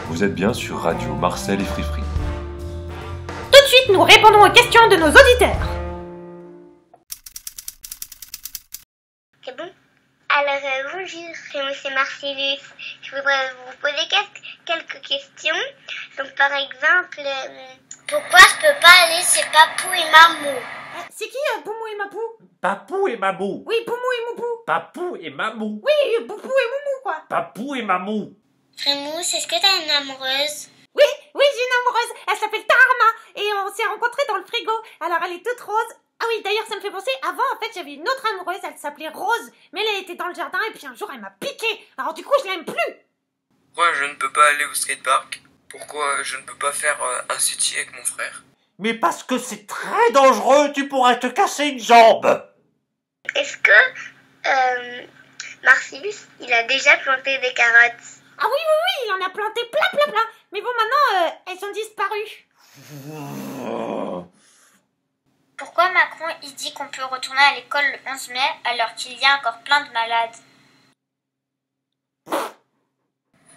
Vous êtes bien sur Radio Marcel et Frifri. Tout de suite, nous répondons aux questions de nos auditeurs. C'est bon? Alors, bonjour, c'est Monsieur Marcellus. Je voudrais vous poser quelques questions. Donc, par exemple, pourquoi je peux pas aller chez Papou et Mamou? C'est qui Poumou et Mapou? Papou et Mamou. Oui, Poumou et Moupou. Papou et Mamou. Oui, Poupou et Moumou, quoi. Papou et Mamou. Frémousse, est-ce que t'as une amoureuse? Oui, j'ai une amoureuse. Elle s'appelle Tarama. Et on s'est rencontrés dans le frigo. Alors, elle est toute rose. Ah oui, d'ailleurs, ça me fait penser, avant, en fait, j'avais une autre amoureuse, elle s'appelait Rose. Mais elle était dans le jardin, et puis un jour, elle m'a piqué. Alors, du coup, je l'aime plus. Pourquoi je ne peux pas aller au skatepark? Pourquoi je ne peux pas faire un city avec mon frère? Mais parce que c'est très dangereux, tu pourrais te casser une jambe. Est-ce que Marcellus, il a déjà planté des carottes? Ah oui, il en a planté plein. Mais bon, maintenant, elles ont disparu. Pourquoi Macron il dit qu'on peut retourner à l'école le 11 mai alors qu'il y a encore plein de malades?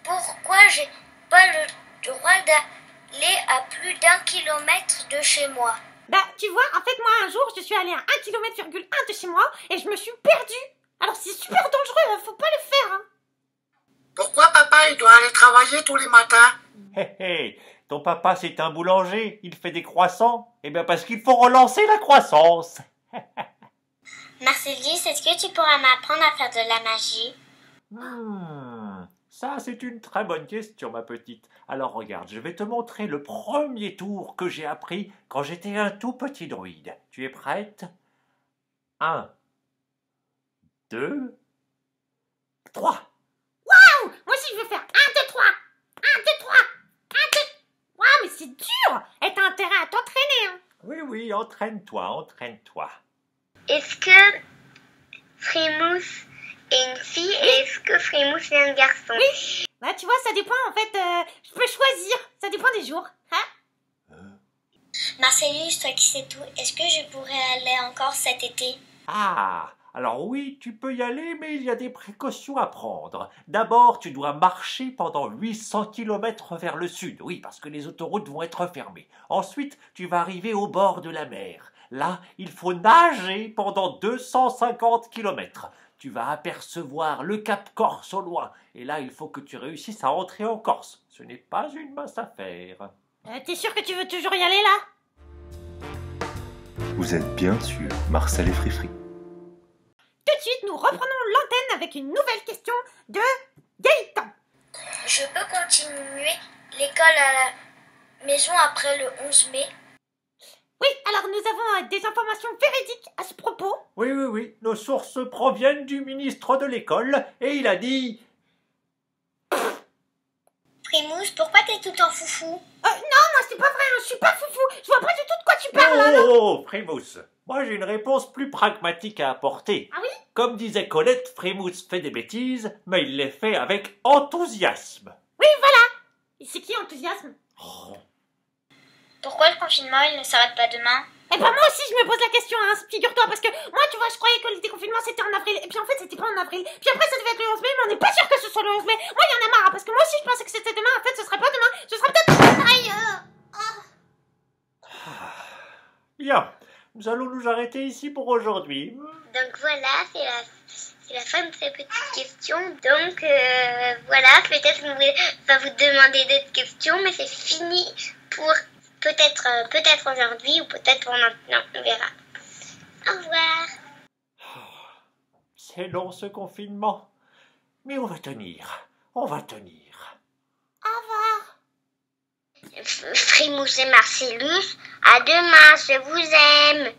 Pourquoi j'ai pas le droit d'aller à plus d'1 kilomètre de chez moi? Bah, tu vois, en fait, moi, un jour, je suis allée à 1,1 km de chez moi et je me suis perdue. Alors, c'est super dangereux, faut pas le faire, hein. Pourquoi papa il doit aller travailler tous les matins? Hé, ton papa c'est un boulanger, il fait des croissants. Eh bien parce qu'il faut relancer la croissance. Marcellus, est-ce que tu pourras m'apprendre à faire de la magie? Ça c'est une très bonne question ma petite. Alors regarde, je vais te montrer le premier tour que j'ai appris quand j'étais un tout petit druide. Tu es prête? 1, 2, 3. Moi aussi, je veux faire 1, 2, 3. 1, 2, 3. 1, 2... Waouh, mais c'est dur. Et t'as intérêt à t'entraîner, hein. Oui, entraîne-toi. Est-ce que Frémousse est une fille et est-ce que Frémousse est un garçon? Oui. Bah, tu vois, ça dépend, en fait, je peux choisir. Ça dépend des jours, hein. Marcellus, toi qui sais tout, est-ce que je pourrais aller encore cet été? Ah, alors oui, tu peux y aller, mais il y a des précautions à prendre. D'abord, tu dois marcher pendant 800 km vers le sud, oui, parce que les autoroutes vont être fermées. Ensuite, tu vas arriver au bord de la mer. Là, il faut nager pendant 250 km. Tu vas apercevoir le Cap Corse au loin, et là, il faut que tu réussisses à entrer en Corse. Ce n'est pas une mince affaire. T'es sûr que tu veux toujours y aller, là? Vous êtes bien sur Marcel et Frifri. Tout de suite, nous reprenons l'antenne avec une nouvelle question de Gaëtan. Je peux continuer l'école à la maison après le 11 mai? Oui, alors nous avons des informations véridiques à ce propos. Oui, nos sources proviennent du ministre de l'école, et il a dit... Frémousse, pourquoi t'es tout en foufou? Non, moi c'est pas vrai, je suis pas foufou. Je vois pas du tout de quoi tu parles, là. Oh, Frémousse, moi j'ai une réponse plus pragmatique à apporter. Ah oui? Comme disait Colette, Frémousse fait des bêtises, mais il les fait avec enthousiasme. Oui, voilà. Et c'est qui enthousiasme? Pourquoi le confinement il ne s'arrête pas demain? Eh ben moi aussi je me pose la question, hein, figure-toi, parce que moi tu vois je croyais que le déconfinement c'était en avril, et puis en fait c'était pas en avril, puis après ça devait être le 11 mai, mais on n'est pas sûr que ce soit le 11 mai. Moi il y en a marre, parce que moi aussi je pensais que c'était demain, en fait ce serait pas demain, ce sera peut-être... Aïe Bien, nous allons nous arrêter ici pour aujourd'hui. Donc voilà, c'est la fin de ces petites questions. Donc voilà, peut-être on va vous demander d'autres questions, mais c'est fini pour peut-être aujourd'hui ou peut-être pour maintenant, on verra. Au revoir. C'est long ce confinement, mais on va tenir. Au revoir. Frémousse et Marcellus, à demain, je vous aime.